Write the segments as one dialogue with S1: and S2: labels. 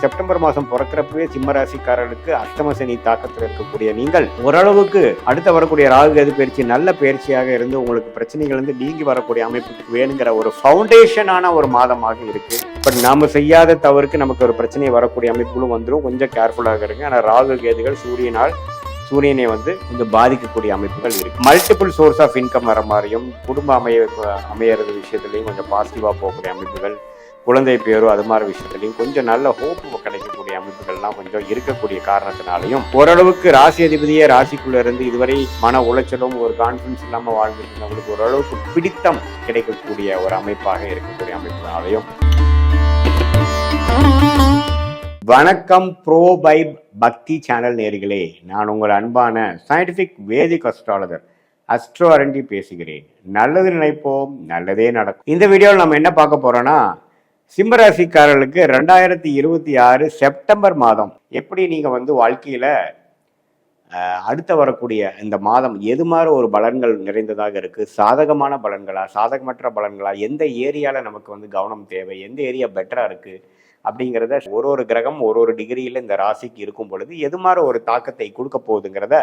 S1: September மாதம் பிறக்கிறப்பவே சிம்மராசிக்காரர்களுக்கு அஷ்டம சனி தாக்கத்தில் இருக்கக்கூடிய நீங்கள் ஓரளவுக்கு அடுத்த வரக்கூடிய ராகு கேது பயிற்சி நல்ல பயிற்சியாக இருந்து உங்களுக்கு பிரச்சனைகள் இருந்து நீங்கி வரக்கூடிய அமைப்புக்கு வேணுங்கிற ஒரு ஃபவுண்டேஷனான ஒரு மாதமாக இருக்கு. பட் நாம செய்யாத தவறுக்கு நமக்கு ஒரு பிரச்சனை வரக்கூடிய அமைப்புகளும் வந்துடும். கொஞ்சம் கேர்ஃபுல்லாக இருங்க. ஆனால் ராகு கேதுகள் சூரியனை கொஞ்சம் பாதிக்கக்கூடிய அமைப்புகள் இருக்கு. மல்டிபிள் சோர்ஸ் ஆஃப் இன்கம் வர மாதிரியும் குடும்ப அமையறது விஷயத்துலையும் கொஞ்சம் பாசிட்டிவா போகக்கூடிய அமைப்புகள், குழந்தை பேரோ அது மாதிரி விஷயத்துலையும் கொஞ்சம் நல்ல ஹோப் கிடைக்கக்கூடிய அமைப்புகள்லாம் கொஞ்சம் இருக்கக்கூடிய காரணத்தினாலையும் ஓரளவுக்கு ராசி அதிபதியே ராசிக்குள்ள இருந்து இதுவரை மன உளைச்சலும் ஒரு கான்ஃபிடன்ஸ் இல்லாமல் வாழ்ந்துட்டு இருந்தவங்களுக்கு ஓரளவுக்கு பிடித்தம் கிடைக்கக்கூடிய ஒரு அமைப்பாக இருக்கக்கூடிய அமைப்புனாலையும். வணக்கம் ப்ரோ பைப் பக்தி சேனல் நேயர்களே, நான் உங்கள் அன்பான சயின்டிஃபிக் வேதிக் அஸ்ட்ராலஜர் அஸ்ட்ரோ அரண்டி பேசுகிறேன். நல்லது நினைப்போம், நல்லதே நடக்கும். இந்த வீடியோவில் நம்ம என்ன பார்க்க போறோம்னா, சிம்மராசிக்காரர்களுக்கு 2026 செப்டம்பர் மாதம் எப்படி நீங்க வாழ்க்கையில அடுத்த வரக்கூடிய இந்த மாதம் எது மாதிரி ஒரு பலன்கள் நிறைந்ததாக இருக்கு, சாதகமான பலன்களா சாதகமற்ற பலன்களா, எந்த ஏரியால நமக்கு கவனம் தேவை, எந்த ஏரியா பெட்டரா இருக்கு அப்படிங்கிறத ஒரு கிரகம் ஒரு டிகிரியில இந்த ராசிக்கு இருக்கும் பொழுது எது மாதிரி ஒரு தாக்கத்தை கொடுக்க போகுதுங்கிறத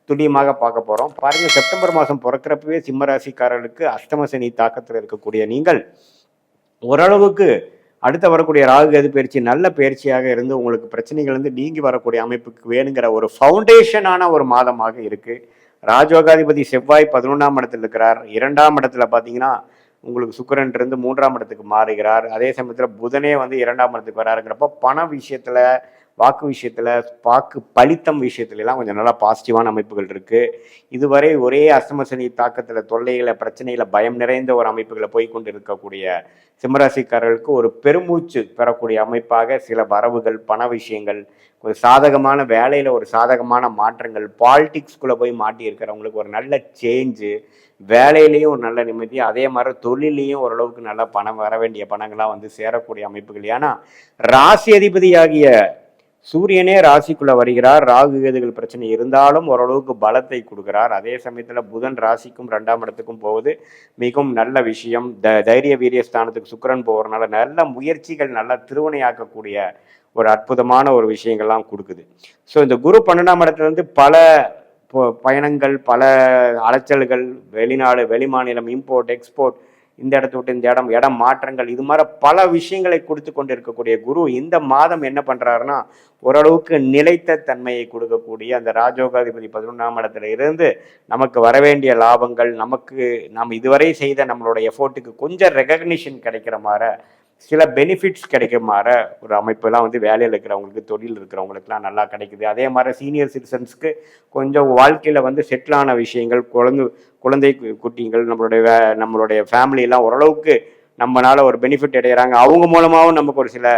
S1: துல்லியமாக பார்க்க போறோம். பாருங்க, செப்டம்பர் மாதம் பிறக்கிறப்பவே சிம்மராசிக்காரர்களுக்கு அஷ்டம சனி தாக்கத்தில் இருக்கக்கூடிய நீங்கள் ஓரளவுக்கு அடுத்த வரக்கூடிய ராகு கேது பயிற்சி நல்ல பயிற்சியாக இருந்து உங்களுக்கு பிரச்சனைகள் நீங்கி வரக்கூடிய அமைப்புக்கு வேணுங்கிற ஒரு ஃபவுண்டேஷனான ஒரு மாதமாக இருக்கு. ராஜயோகாதிபதி செவ்வாய் 11ஆம் இடத்துல இருக்கிறார். 2ஆம் இடத்துல பார்த்தீங்கன்னா உங்களுக்கு சுக்கிரன் இருந்து 3ஆம் இடத்துக்கு மாறுகிறார். அதே சமயத்தில் புதனே 2ஆம் இடத்துக்கு வராருங்கிறப்ப பண விஷயத்துல, வாக்கு விஷயத்துல, வாக்கு பலித்தம் விஷயத்துலாம் கொஞ்சம் நல்லா பாசிட்டிவான அமைப்புகள் இருக்கு. இதுவரை ஒரே அஷ்டம சனி தாக்கத்துல தொல்லைகளை, பிரச்சனைகளை, பயம் நிறைந்த ஒரு அமைப்புகளை போய்கொண்டு இருக்கக்கூடிய சிம்மராசிக்காரர்களுக்கு ஒரு பெருமூச்சு பெறக்கூடிய அமைப்பாக சில வரவுகள், பண விஷயங்கள், ஒரு சாதகமான வேலையில ஒரு சாதகமான மாற்றங்கள், பாலிடிக்ஸ்குள்ள போய் மாட்டி இருக்கிறவங்களுக்கு ஒரு நல்ல சேஞ்சு, வேலையிலையும் ஒரு நல்ல நிம்மதி, அதே மாதிரி தொழிலையும் ஓரளவுக்கு நல்லா பணம் வர வேண்டிய பணங்களாக சேரக்கூடிய அமைப்புகள். ஏன்னா ராசி அதிபதியாகிய சூரியனே ராசிக்குள்ள வருகிறார். ராகு கேதுகள் பிரச்சனை இருந்தாலும் ஓரளவுக்கு பலத்தை கொடுக்கிறார். அதே சமயத்துல புதன் ராசிக்கும் 2ஆம் இடத்துக்கும் போவது மிகவும் நல்ல விஷயம். தைரிய வீரிய ஸ்தானத்துக்கு சுக்கிரன் போகிறதுனால நல்ல முயற்சிகள், நல்லா திருவினையாக்கக்கூடிய ஒரு அற்புதமான ஒரு விஷயங்கள்லாம் கொடுக்குது. ஸோ இந்த குரு 12ஆம் இடத்துல பல பயணங்கள், பல அலைச்சல்கள், வெளிநாடு, வெளிமாநிலம், இம்போர்ட் எக்ஸ்போர்ட், இந்த இடத்த விட்டு இந்த இடம் மாற்றங்கள், இது மாதிரி பல விஷயங்களை கொடுத்து கொண்டு இருக்கக்கூடிய குரு இந்த மாதம் என்ன பண்றாருன்னா ஓரளவுக்கு நிலைத்த தன்மையை கொடுக்கக்கூடிய அந்த ராஜயோகாதிபதி 11ஆம் இடத்துல இருந்து நமக்கு வரவேண்டிய லாபங்கள், நாம் இதுவரை செய்த நம்மளுடைய எஃபோர்ட்டுக்கு கொஞ்சம் ரெகக்னிஷன் கிடைக்கிற மாதிரி, சில பெனிஃபிட்ஸ் கிடைக்கிற மாதிரி ஒரு அமைப்பெல்லாம் வேலையில் இருக்கிறவங்களுக்கு, தொழில் இருக்கிறவங்களுக்குலாம் நல்லா கிடைக்குது. அதே மாதிரி சீனியர் சிட்டிசன்ஸ்க்கு கொஞ்சம் வாழ்க்கையில் செட்டிலான விஷயங்கள், குழந்தை குட்டிங்கள், நம்மளுடைய ஃபேமிலியெல்லாம் ஓரளவுக்கு நம்மளால ஒரு பெனிஃபிட் அடைகிறாங்க. அவங்க மூலமாகவும் நமக்கு ஒரு சில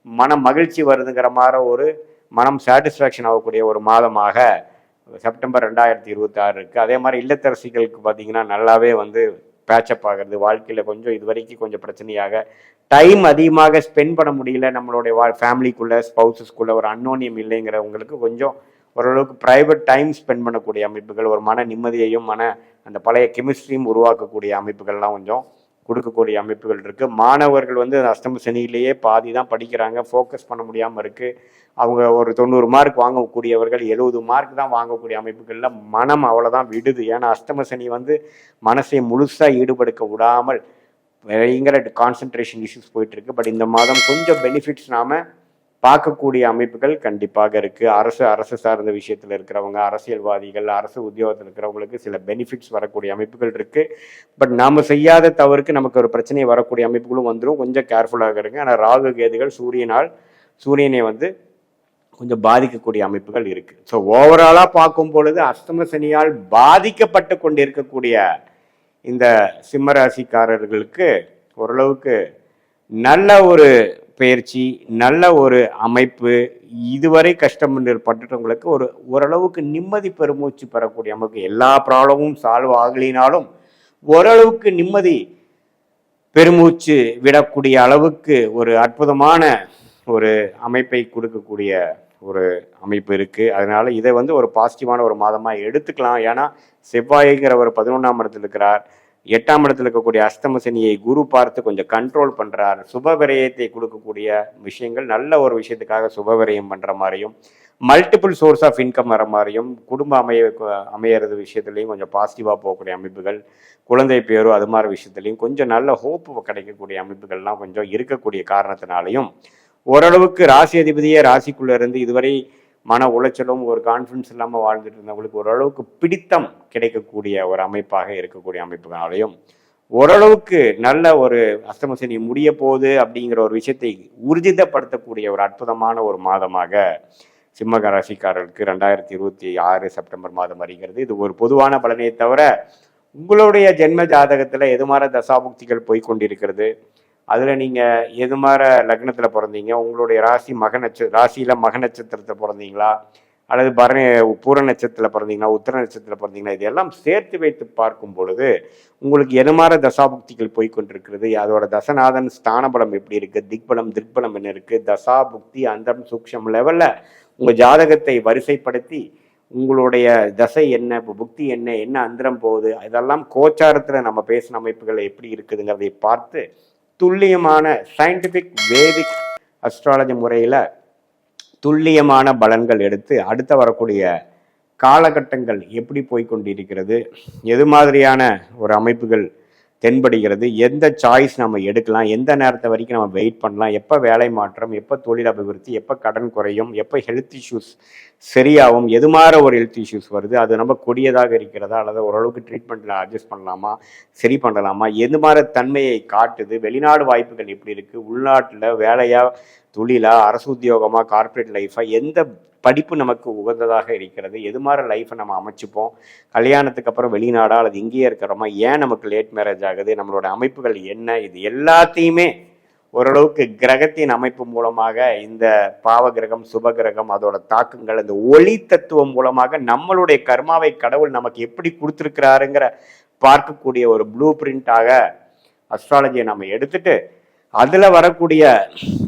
S1: மன மகிழ்ச்சி வருதுங்கிற மாதிரி ஒரு மனம் சாட்டிஸ்ஃபேக்ஷன் ஆகக்கூடிய ஒரு மாதமாக செப்டம்பர் 2026 இருக்குது. அதே மாதிரி இல்லத்தரசிகளுக்கு பார்த்தீங்கன்னா நல்லாவே பேச்சப் ஆகிறது. வாழ்க்கையில் கொஞ்சம் இது வரைக்கும் கொஞ்சம் பிரச்சனையாக டைம் அதிகமாக ஸ்பெண்ட் பண்ண முடியல நம்மளுடைய ஃபேமிலிக்குள்ளே, ஸ்பௌசஸ்குள்ளே ஒரு அன்னோனியம் இல்லைங்கிறவங்களுக்கு கொஞ்சம் ஓரளவுக்கு ப்ரைவேட் டைம் ஸ்பெண்ட் பண்ணக்கூடிய அமைப்புகள், ஒரு மன நிம்மதியையும் அந்த பழைய கெமிஸ்ட்ரியும் உருவாக்கக்கூடிய அமைப்புகள்லாம் கொஞ்சம் கொடுக்கக்கூடிய அமைப்புகள் இருக்குது. மாணவர்கள் அஷ்டம சனியிலேயே பாதி தான் படிக்கிறாங்க, ஃபோக்கஸ் பண்ண முடியாமல் இருக்குது. அவங்க ஒரு 90 மார்க் வாங்கக்கூடியவர்கள் 70 மார்க் தான் வாங்கக்கூடிய அமைப்புகளில் மனம் அவ்வளோதான் விடுது. ஏன்னா அஷ்டம சனி மனசை முழுசாக ஈடுபடுத்த விடாமல் பயங்கர கான்சன்ட்ரேஷன் இஷ்யூஸ் போயிட்டு இருக்கு. பட் இந்த மாதம் கொஞ்சம் பெனிஃபிட்ஸ் நாம பார்க்கக்கூடிய அமைப்புகள் கண்டிப்பாக இருக்கு. அரசு சார்ந்த விஷயத்துல இருக்கிறவங்க, அரசியல்வாதிகள், அரசு உத்தியோகத்தில் இருக்கிறவங்களுக்கு சில பெனிஃபிட்ஸ் வரக்கூடிய அமைப்புகள் இருக்கு. பட் நாம செய்யாத தவறுக்கு நமக்கு ஒரு பிரச்சனை வரக்கூடிய அமைப்புகளும் வந்துடும். கொஞ்சம் கேர்ஃபுல்லாக இருங்க. ஆனால் ராகு கேதுகள் சூரியனை கொஞ்சம் பாதிக்கக்கூடிய அமைப்புகள் இருக்கு. ஸோ ஓவராலா பார்க்கும் பொழுது அஷ்டம சனியால் பாதிக்கப்பட்டு கொண்டு இருக்கக்கூடிய இந்த சிம்மராசிக்காரர்களுக்கு ஓரளவுக்கு நல்ல ஒரு பயிற்சி, நல்ல ஒரு அமைப்பு, இதுவரை கஷ்டப்பட்டுறவங்களுக்கு ஓரளவுக்கு நிம்மதி பெருமூச்சு பெறக்கூடிய அமைப்பு. எல்லா ப்ராப்ளமும் சால்வ் ஆகலினாலும் ஓரளவுக்கு நிம்மதி பெருமூச்சு விடக்கூடிய அளவுக்கு ஒரு அற்புதமான ஒரு அமைப்பை கொடுக்கக்கூடிய ஒரு அமைப்பு இருக்கு. அதனால இதை ஒரு பாசிட்டிவான ஒரு மாதமா எடுத்துக்கலாம். ஏன்னா செவ்வாய்ங்கிற ஒரு 11ஆம் இடத்துல இருக்கிறார். 8ஆம் இடத்துல இருக்கக்கூடிய அஷ்டம சனியை குரு பார்த்து கொஞ்சம் கண்ட்ரோல் பண்றார். சுப விரயத்தை கொடுக்கக்கூடிய விஷயங்கள், நல்ல ஒரு விஷயத்துக்காக சுப விரயம் பண்ற மாதிரியும், மல்டிபிள் சோர்ஸ் ஆஃப் இன்கம் வர மாதிரியும், குடும்ப அமையறது விஷயத்துலையும் கொஞ்சம் பாசிட்டிவா போகக்கூடிய அமைப்புகள், குழந்தை பேரோ அது மாதிரி விஷயத்துலையும் கொஞ்சம் நல்ல ஹோப் கிடைக்கக்கூடிய அமைப்புகள்லாம் கொஞ்சம் இருக்கக்கூடிய காரணத்தினாலையும், ஓரளவுக்கு ராசி அதிபதியே ராசிக்குள்ள இருந்து இதுவரை மன உளைச்சலும் ஒரு கான்ஃபிடன்ஸ் இல்லாமல் வாழ்ந்துட்டு இருந்தவங்களுக்கு ஓரளவுக்கு பிடித்தம் கிடைக்கக்கூடிய ஒரு அமைப்பாக இருக்கக்கூடிய அமைப்புகளாலையும், ஓரளவுக்கு நல்ல ஒரு அஷ்டமசனி முடிய போகுது அப்படிங்கிற ஒரு விஷயத்தை ஊர்ஜிதப்படுத்தக்கூடிய ஒரு அற்புதமான ஒரு மாதமாக சிம்ம ராசிக்காரர்களுக்கு 2026 செப்டம்பர் மாதம் வருகிறது. இது ஒரு பொதுவான பலனை தவிர உங்களுடைய ஜென்ம ஜாதகத்துல எது மாதிரி தசாபுக்திகள் போய்கொண்டிருக்கிறது, அதுல நீங்க எது மாதிரி லக்னத்துல பிறந்தீங்க, உங்களுடைய ராசி ராசியில மக நட்சத்திரத்தை பிறந்தீங்களா, அல்லது பூர நட்சத்திரத்துல பிறந்தீங்களா, உத்தர நட்சத்திரத்துல பிறந்தீங்களா, இதெல்லாம் சேர்த்து வைத்து பார்க்கும் பொழுது உங்களுக்கு எது மாதிரி தசாபுக்திகள் போய்கொண்டிருக்கிறது, அதோட தசநாதன் ஸ்தான பலம் எப்படி இருக்கு, திக்பலம் திருப்பலம் என்ன இருக்கு, தசாபுக்தி அந்தம் சூக்ஷம் லெவல்ல உங்க ஜாதகத்தை வரிசைப்படுத்தி உங்களுடைய தசை என்ன, இப்போ புக்தி என்ன, என்ன அந்தரம் போகுது, இதெல்லாம் கோச்சாரத்துல நம்ம பேசின அமைப்புகள் எப்படி இருக்குதுங்கிறதை பார்த்து துல்லியமான சயின்டிபிக் வேதிக் அஸ்ட்ராலஜி முறையில் துல்லியமான பலன்கள் எடுத்து அடுத்த வரக்கூடிய காலகட்டங்கள் எப்படி போய்கொண்டிருக்கிறது, எது மாதிரியான ஒரு அமைப்புகள் தென்படுகிறது, எந்த சாய்ஸ் நம்ம எடுக்கலாம், எந்த நேரத்தை வரைக்கும் நம்ம வெயிட் பண்ணலாம், எப்போ வேலை மாற்றம், எப்போ தொழில் அபிவிருத்தி, எப்போ கடன் குறையும், எப்போ ஹெல்த் இஷ்யூஸ் சரியாகும், எது மாதிரி ஒரு ஹெல்த் இஷ்யூஸ் வருது, அது நம்ம கொடியதாக இருக்கிறதா அல்லது ஓரளவுக்கு ட்ரீட்மெண்ட்டில் அட்ஜஸ்ட் பண்ணலாமா, சரி பண்ணலாமா, எது மாதிரி தன்மையை காட்டுது, வெளிநாடு வாய்ப்புகள் எப்படி இருக்குது, உள்நாட்டில் வேலையா தொழிலா அரசு உத்தியோகமா கார்பரேட் லைஃபா, எந்த படிப்பு நமக்கு உகந்ததாக இருக்கிறது, எது மாதிரி லைஃப்பை நம்ம அமைச்சுப்போம், கல்யாணத்துக்கு அப்புறம் வெளிநாடா அல்லது இங்கேயே இருக்கிறோமா, ஏன் நமக்கு லேட் மேரேஜ் ஆகுது, நம்மளோட அமைப்புகள் என்ன, இது எல்லாத்தையுமே ஓரளவுக்கு கிரகத்தின் அமைப்பு மூலமாக, இந்த பாவ கிரகம் சுப கிரகம் அதோட தாக்கங்கள், இந்த ஒளி தத்துவம் மூலமாக நம்மளுடைய கர்மாவை கடவுள் நமக்கு எப்படி கொடுத்துருக்கிறாருங்கிற பார்க்கக்கூடிய ஒரு ப்ளூ பிரிண்டாக அஸ்ட்ராலஜியை நம்ம எடுத்துட்டு அதில் வரக்கூடிய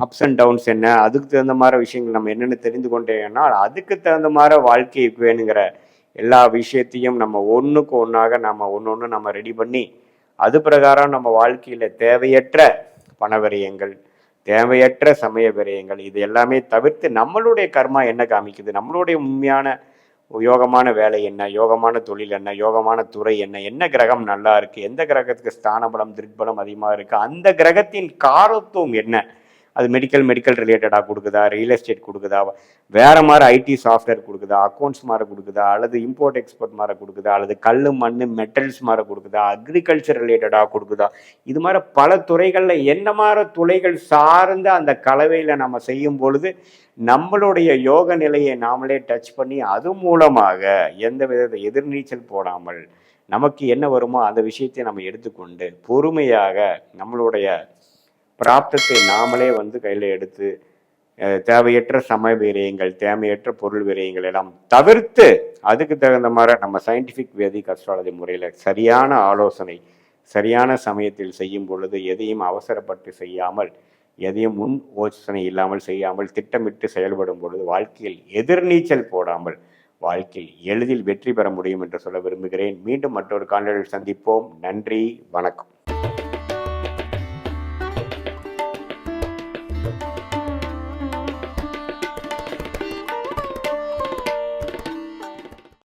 S1: அப்ஸ் அண்ட் டவுன்ஸ் என்ன, அதுக்கு தகுந்த மாதிரி விஷயங்கள் நம்ம என்னென்னு தெரிந்து கொண்டேன்னா அதுக்கு தகுந்த மாதிரி வாழ்க்கைக்கு வேணுங்கிற எல்லா விஷயத்தையும் நம்ம ஒன்றுக்கு ஒன்றாக நம்ம ஒன்று நம்ம ரெடி பண்ணி அது பிரகாரம் நம்ம வாழ்க்கையில் தேவையற்ற பண விரயங்கள், தேவையற்ற சமய விரயங்கள், இது எல்லாமே தவிர்த்து நம்மளுடைய கர்மா என்ன காமிக்குது, நம்மளுடைய உண்மையான யோகமான வேலை என்ன, யோகமான தொழில் என்ன, யோகமான துறை என்ன, என்ன கிரகம் நல்லா இருக்கு, எந்த கிரகத்துக்கு ஸ்தான பலம் திருப்பலம் அதிகமாக இருக்கு, அந்த கிரகத்தின் காரத்துவம் என்ன, அது மெடிக்கல் ரிலேட்டடாக கொடுக்குதா, ரியல் எஸ்டேட் கொடுக்குதா, வேற மாதிரி ஐடி சாஃப்ட்வேர் கொடுக்குதா, அக்கௌண்ட்ஸ் மாதிரி கொடுக்குதா, அல்லது இம்போர்ட் எக்ஸ்போர்ட் மாதிரி கொடுக்குதா, அல்லது கல் மண் மெட்டல்ஸ் மாதிரி கொடுக்குதா, அக்ரிகல்ச்சர் ரிலேட்டடாக கொடுக்குதா, இது மாதிரி பல துறைகளில் என்ன மாதிரி துறைகள் சார்ந்த அந்த கலவையில் நம்ம செய்யும் பொழுது நம்மளுடைய யோக நிலையை நாமளே டச் பண்ணி அது மூலமாக எந்த வித எதிர்நீச்சல் போடாமல் நமக்கு என்ன வருமோ அந்த விஷயத்தை நம்ம எடுத்துக்கொண்டு பொறுமையாக நம்மளுடைய பிராப்தத்தை நாமளே கையில் எடுத்து தேவையற்ற சமய விரயங்கள், தேவையற்ற பொருள் விரயங்கள் எல்லாம் தவிர்த்து அதுக்கு தகுந்த மாதிரி நம்ம சயின்டிஃபிக் வேதிக் அஸ்ட்ராலஜி முறையில் சரியான ஆலோசனை சரியான சமயத்தில் செய்யும் பொழுது எதையும் அவசரப்பட்டு செய்யாமல், எதையும் முன் யோசனை இல்லாமல் செய்யாமல் திட்டமிட்டு செயல்படும் பொழுது வாழ்க்கையில் எதிர்நீச்சல் போடாமல் வாழ்க்கையில் எளிதில் வெற்றி பெற முடியும் என்று சொல்ல விரும்புகிறேன். மீண்டும் மற்றொரு காணொளியில் சந்திப்போம். நன்றி, வணக்கம்.